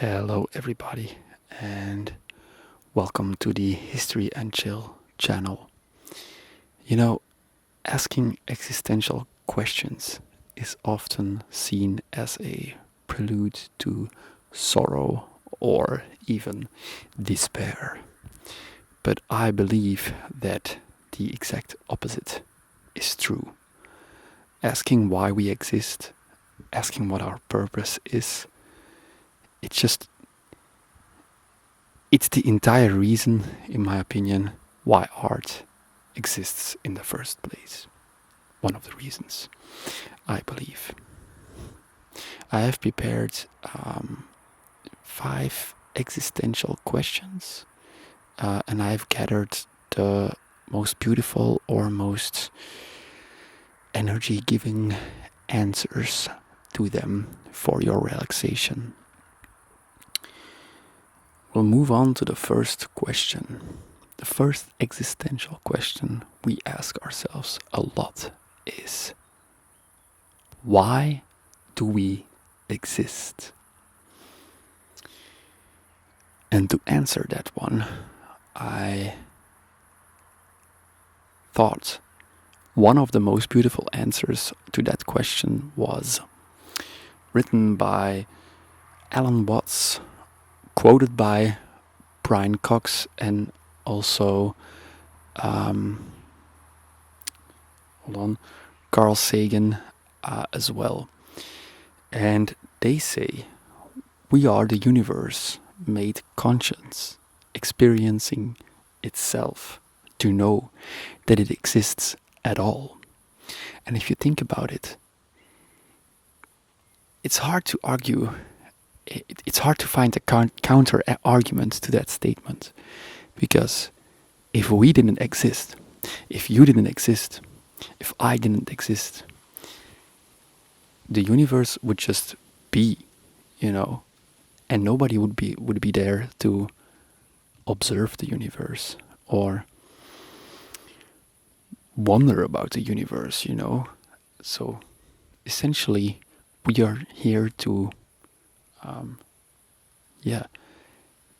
Hello, everybody, and welcome to the History and Chill channel. You know, asking existential questions is often seen as a prelude to sorrow or even despair. But I believe that the exact opposite is true. Asking why we exist, asking what our purpose is, it's the entire reason, in my opinion, why art exists in the first place. One of the reasons, I believe. I have prepared 5 existential questions, and I've gathered the most beautiful or most energy-giving answers to them for your relaxation. We'll move on to the first question. The first existential question we ask ourselves a lot is, why do we exist? And to answer that one, I thought one of the most beautiful answers to that question was written by Alan Watts, quoted by Brian Cox, and also Carl Sagan as well. And they say, we are the universe made conscious, experiencing itself to know that it exists at all. And if you think about it, it's hard to argue. It's hard to find a counter argument to that statement, because if we didn't exist, if you didn't exist, if I didn't exist, the universe would just be, and nobody would be there to observe the universe or wonder about the universe, So essentially, we are here to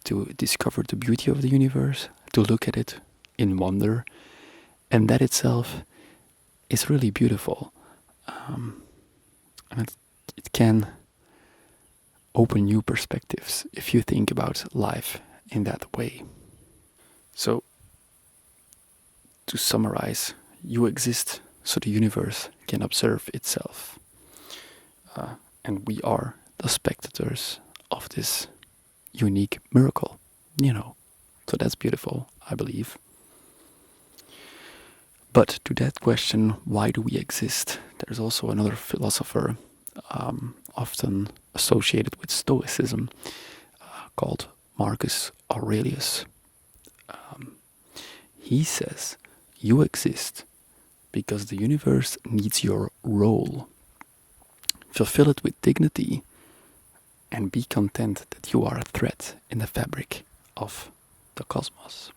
to discover the beauty of the universe, to look at it in wonder, and that itself is really beautiful. And it can open new perspectives if you think about life in that way. So, to summarize, you exist so the universe can observe itself. And we are the spectators of this unique miracle, So that's beautiful, I believe. But to that question, why do we exist? There's also another philosopher, often associated with Stoicism, called Marcus Aurelius. He says, you exist because the universe needs your role. Fulfill it with dignity and be content that you are a thread in the fabric of the cosmos.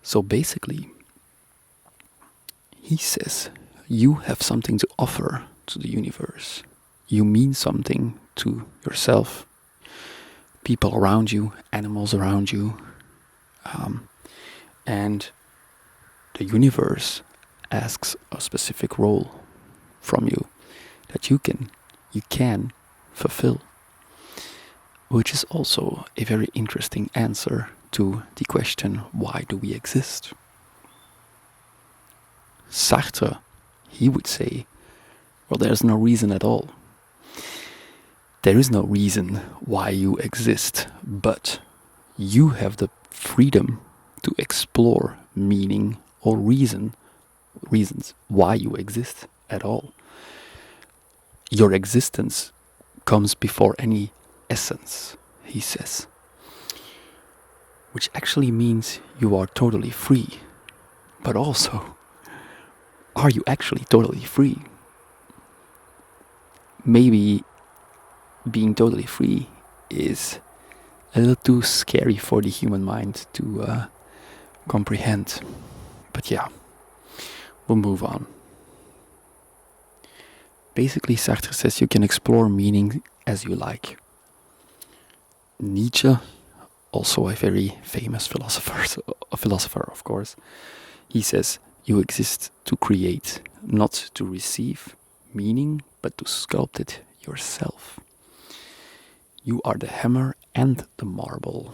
So basically, he says, you have something to offer to the universe. You mean something to yourself, people around you, animals around you, and the universe asks a specific role from you that you can fulfill, which is also a very interesting answer to the question, why do we exist? Sartre, he would say, well, there's no reason at all. There is no reason why you exist, but you have the freedom to explore meaning or reasons why you exist at all. Your existence comes before any essence, he says, which actually means you are totally free. But also, are you actually totally free? Maybe being totally free is a little too scary for the human mind to comprehend. But yeah, we'll move on. Basically, Sartre says you can explore meaning as you like. Nietzsche, also a very famous philosopher, of course, he says, you exist to create, not to receive meaning, but to sculpt it yourself. You are the hammer and the marble.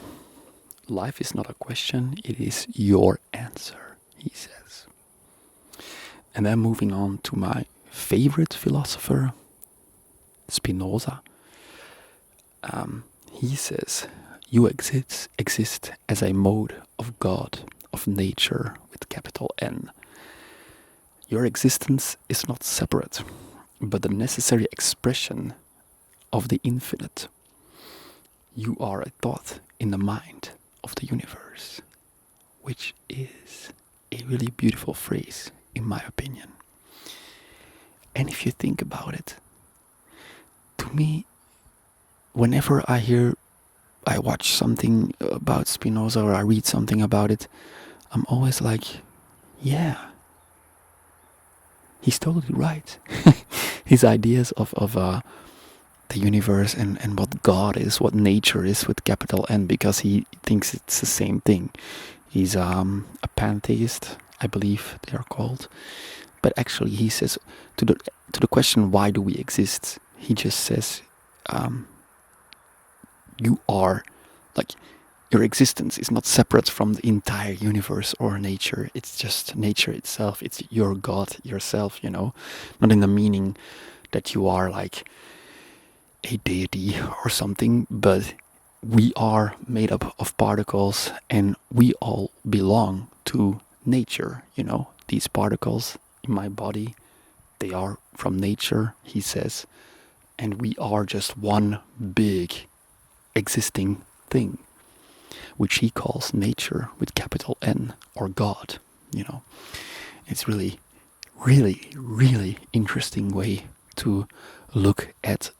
Life is not a question, it is your answer, he says. And then moving on to my favorite philosopher, Spinoza. He says, you exist as a mode of God, of nature, with capital N. Your existence is not separate, but the necessary expression of the infinite. You are a thought in the mind of the universe, which is a really beautiful phrase, in my opinion. And if you think about it, to me, whenever I watch something about Spinoza or I read something about it, I'm always like, yeah, he's totally right. His ideas of the universe and what God is, what nature is with capital N, because he thinks it's the same thing. He's a pantheist, I believe they are called. But actually he says, to the question, why do we exist? He just says, you are, like, your existence is not separate from the entire universe or nature. It's just nature itself. It's your God, yourself, not in the meaning that you are like a deity or something, but we are made up of particles and we all belong to nature, These particles in my body, they are from nature, he says, and we are just one big existing thing, which he calls nature with capital N, or God, It's really, really, really interesting way to look at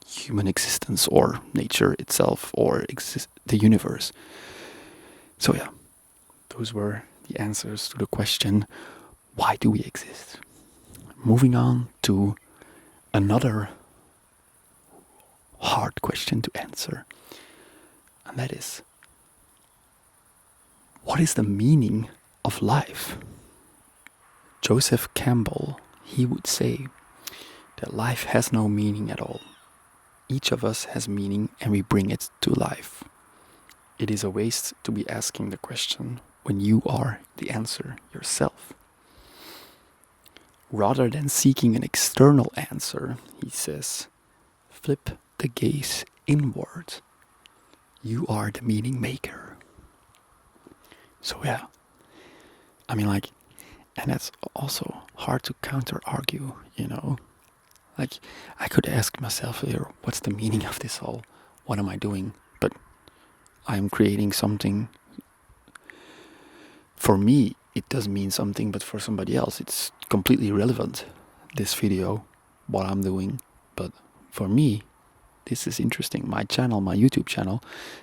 human existence or nature itself or the universe. So yeah, those were the answers to the question, why do we exist? Moving on to another hard question to answer, and that is, what is the meaning of life? Joseph Campbell, he would say that life has no meaning at all. Each of us has meaning and we bring it to life. It is a waste to be asking the question when you are the answer yourself. Rather than seeking an external answer, he says, flip the gaze inward. You are the meaning maker. So yeah, and that's also hard to counter-argue, Like, I could ask myself here, what's the meaning of this all? What am I doing? But I'm creating something. For me, it does mean something, but for somebody else, it's completely irrelevant, this video, what I'm doing. But for me, this is interesting. My channel, my YouTube channel,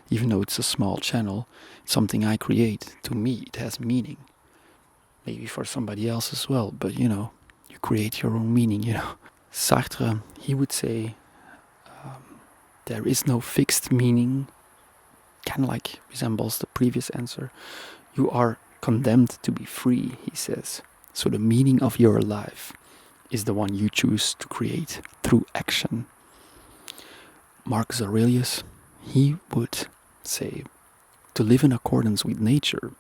even though it's a small channel, something I create, to me, it has meaning. Maybe for somebody else as well, but you create your own meaning, Sartre, he would say, there is no fixed meaning, kind of like resembles the previous answer. You are condemned to be free, he says. So the meaning of your life is the one you choose to create through action. Marcus Aurelius, he would say, to live in accordance with nature,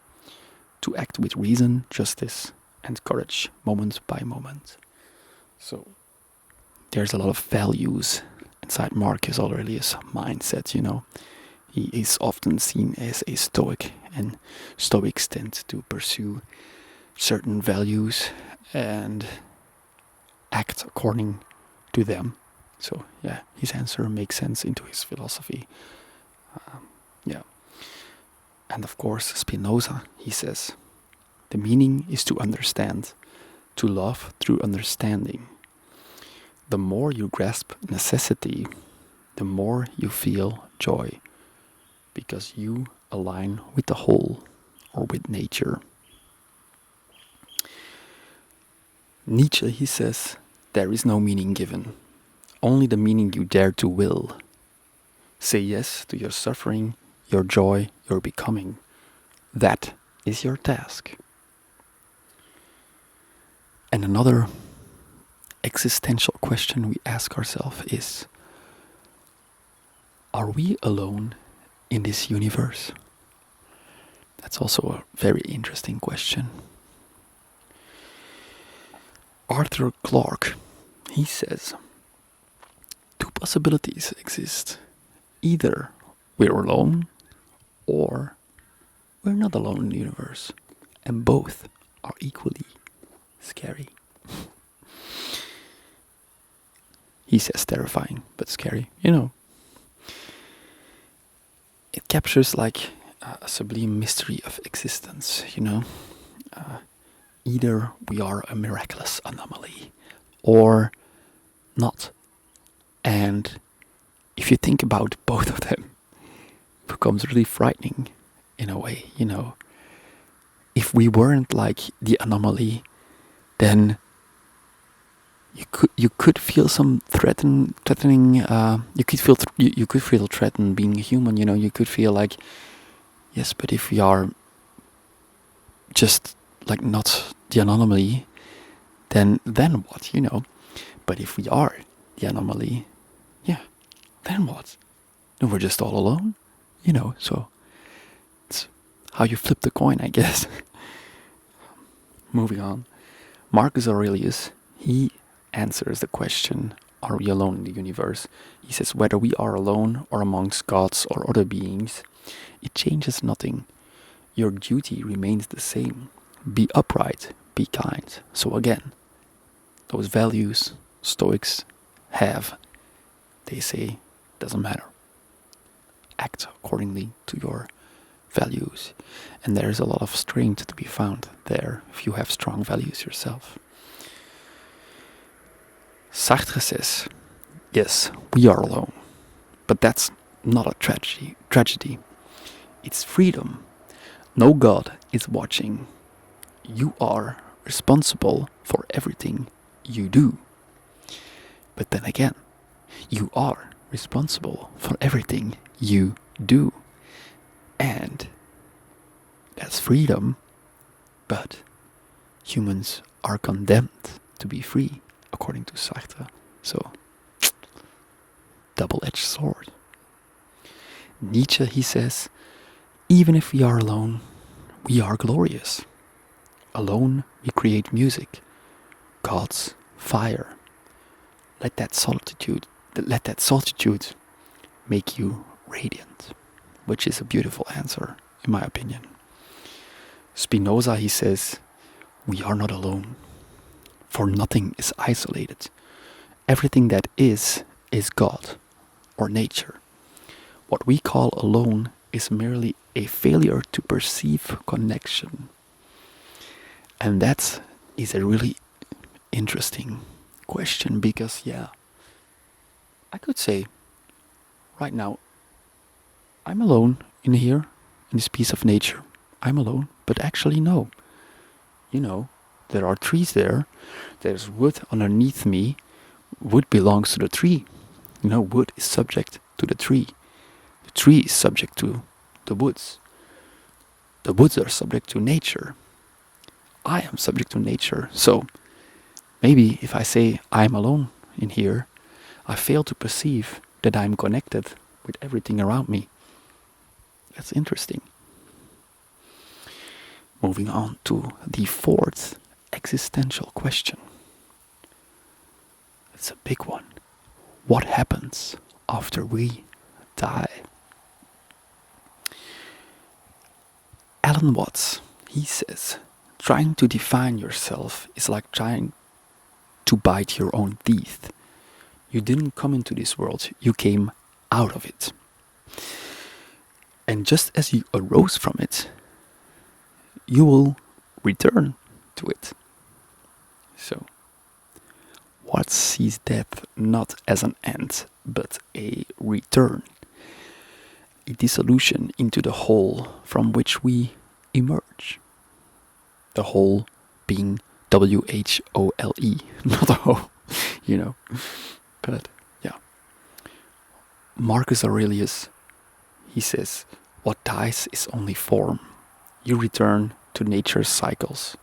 to act with reason, justice, and courage, moment by moment. So there's a lot of values inside Marcus Aurelius' mindset, He is often seen as a Stoic, and Stoics tend to pursue certain values and act according to them. So yeah, his answer makes sense into his philosophy. Yeah. And of course, Spinoza, he says, the meaning is to understand, to love through understanding. The more you grasp necessity, the more you feel joy, because you align with the whole, or with nature. Nietzsche, he says, there is no meaning given, only the meaning you dare to will. Say yes to your suffering, your joy, your becoming. That is your task. And another existential question we ask ourselves is, are we alone in this universe? That's also a very interesting question. Arthur Clarke, he says, two possibilities exist. Either we're alone, or we're not alone in the universe. And both are equally scary. He says terrifying, but scary. It captures like a sublime mystery of existence, Either we are a miraculous anomaly, or not. And if you think about both of them, it becomes really frightening in a way, If we weren't like the anomaly, then you could feel some threatening. You could feel threatened being a human. You could feel like, yes, but if we are just like not the anomaly, then what? But if we are the anomaly, yeah, then what? Then we're just all alone. So it's how you flip the coin, I guess. Moving on, Marcus Aurelius, he answers the question, are we alone in the universe? He says, whether we are alone or amongst gods or other beings, it changes nothing. Your duty remains the same. Be upright, be kind. So again, those values Stoics have, they say, doesn't matter. Act accordingly to your values. And there's a lot of strength to be found there if you have strong values yourself. Sartre says, yes, we are alone, but that's not a tragedy. It's freedom. No God is watching. You are responsible for everything you do. But then again, you are responsible for everything you do. And that's freedom, but humans are condemned to be free, according to Sartre. So, double-edged sword. Nietschze, he says, even if we are alone, we are glorious. Alone, we create music, gods, fire. Let that solitude make you radiant, which is a beautiful answer, in my opinion. Spinoza, he says, we are not alone, for nothing is isolated. Everything that is God, or nature. What we call alone is merely a failure to perceive connection. And that is a really interesting question, because I could say right now I'm alone in here, in this piece of nature. I'm alone, but actually no. There are trees there. There's wood underneath me. Wood belongs to the tree. Wood is subject to the tree. The tree is subject to the woods. The woods are subject to nature. I am subject to nature. So maybe if I say I'm alone in here, I fail to perceive that I'm connected with everything around me. That's interesting. Moving on to the fourth existential question. It's a big one. What happens after we die? Alan Watts, he says, trying to define yourself is like trying to bite your own teeth. You didn't come into this world, you came out of it. And just as you arose from it, you will return to it. So, Watts sees death not as an end, but a return, a dissolution into the whole from which we emerge. The whole being WHOLE, not a whole, But yeah. Marcus Aurelius, he says, what dies is only form. You return to nature's cycles.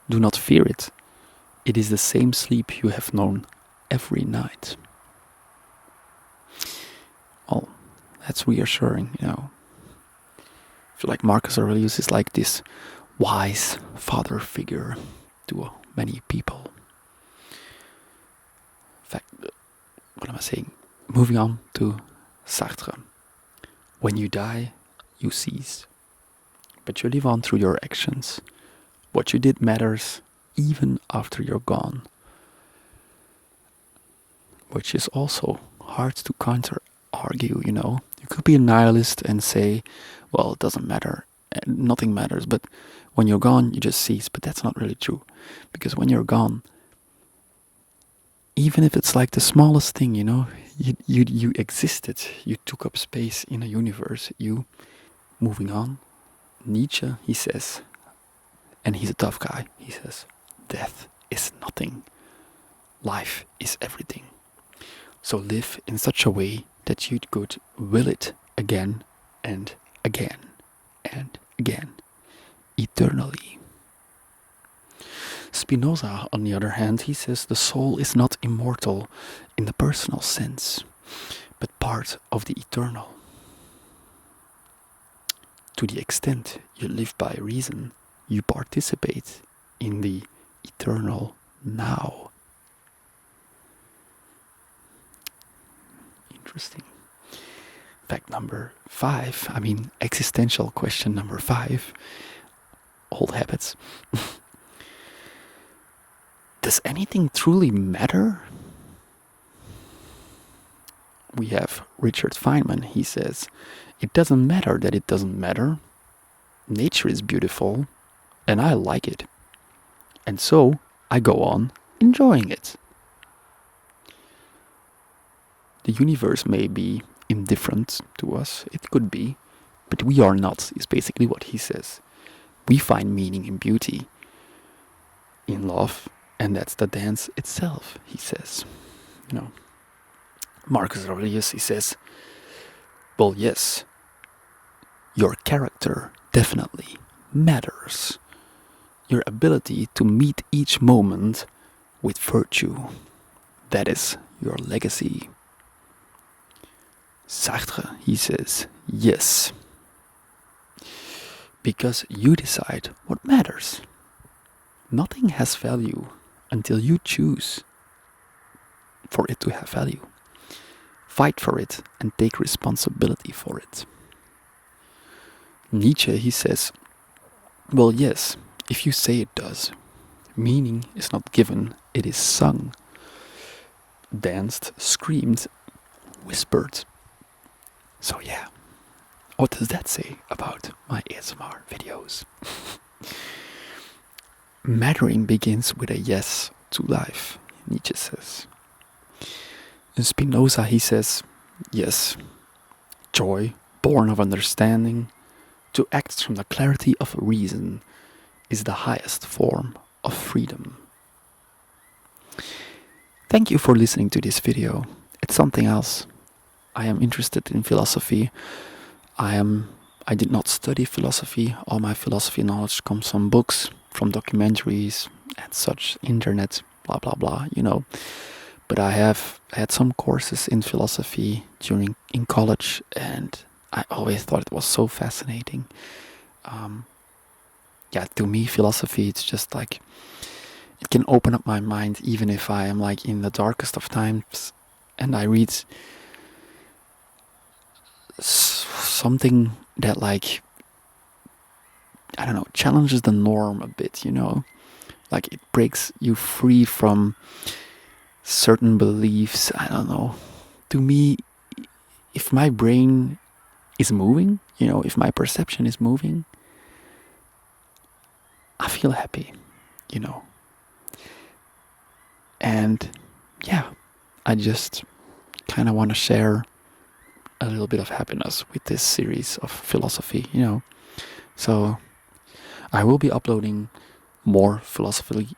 Do not fear it. It is the same sleep you have known every night. Well, that's reassuring, I feel like Marcus Aurelius is like this wise father figure to many people. In fact, what am I saying? Moving on to Sartre. When you die, you cease. But you live on through your actions. What you did matters even after you're gone. Which is also hard to counter-argue, You could be a nihilist and say, well, it doesn't matter, nothing matters, but when you're gone, you just cease. But that's not really true. Because when you're gone, even if it's like the smallest thing, you existed, you took up space in a universe, moving on. Nietzsche, he says, and he's a tough guy, he says, death is nothing. Life is everything. So live in such a way that you could will it again and again and again, eternally. Spinoza, on the other hand, he says the soul is not immortal in the personal sense, but part of the eternal. To the extent you live by reason, you participate in the eternal now. Interesting. Fact number 5, existential question number 5, old habits. Does anything truly matter? We have Richard Feynman, he says, it doesn't matter that it doesn't matter. Nature is beautiful, and I like it. And so, I go on enjoying it. The universe may be indifferent to us, it could be, but we are not, is basically what he says. We find meaning in beauty, in love, and that's the dance itself, he says. Marcus Aurelius, he says, well, yes, your character definitely matters. Your ability to meet each moment with virtue, that is your legacy. Sartre, he says, yes, because you decide what matters. Nothing has value until you choose for it to have value. Fight for it and take responsibility for it. Nietzsche, he says, well, yes, if you say it does. Meaning is not given, it is sung, danced, screamed, whispered. So yeah, what does that say about my ASMR videos? Mattering begins with a yes to life, Nietzsche says. In Spinoza, he says, yes, joy, born of understanding, to act from the clarity of reason, is the highest form of freedom. Thank you for listening to this video. It's something else. I am interested in philosophy. I did not study philosophy. All my philosophy knowledge comes from books, from documentaries, and such, internet, blah blah blah, But I have had some courses in philosophy in college, and I always thought it was so fascinating. To me, philosophy, it's just like, it can open up my mind even if I am like in the darkest of times and I read something that challenges the norm a bit, Like it breaks you free from certain beliefs, To me, if my brain is moving, if my perception is moving, I feel happy, And I just kind of want to share a little bit of happiness with this series of philosophy, So I will be uploading more philosophy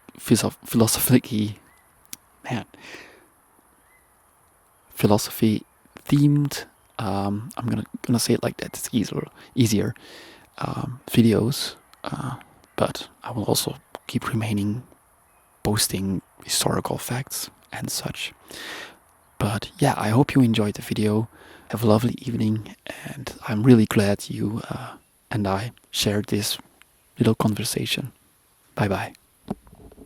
themed I'm gonna say it like that. It's easier videos, but I will also keep remaining posting historical facts and such. But yeah, I hope you enjoyed the video. Have a lovely evening, and I'm really glad you and I shared this little conversation. Bye bye.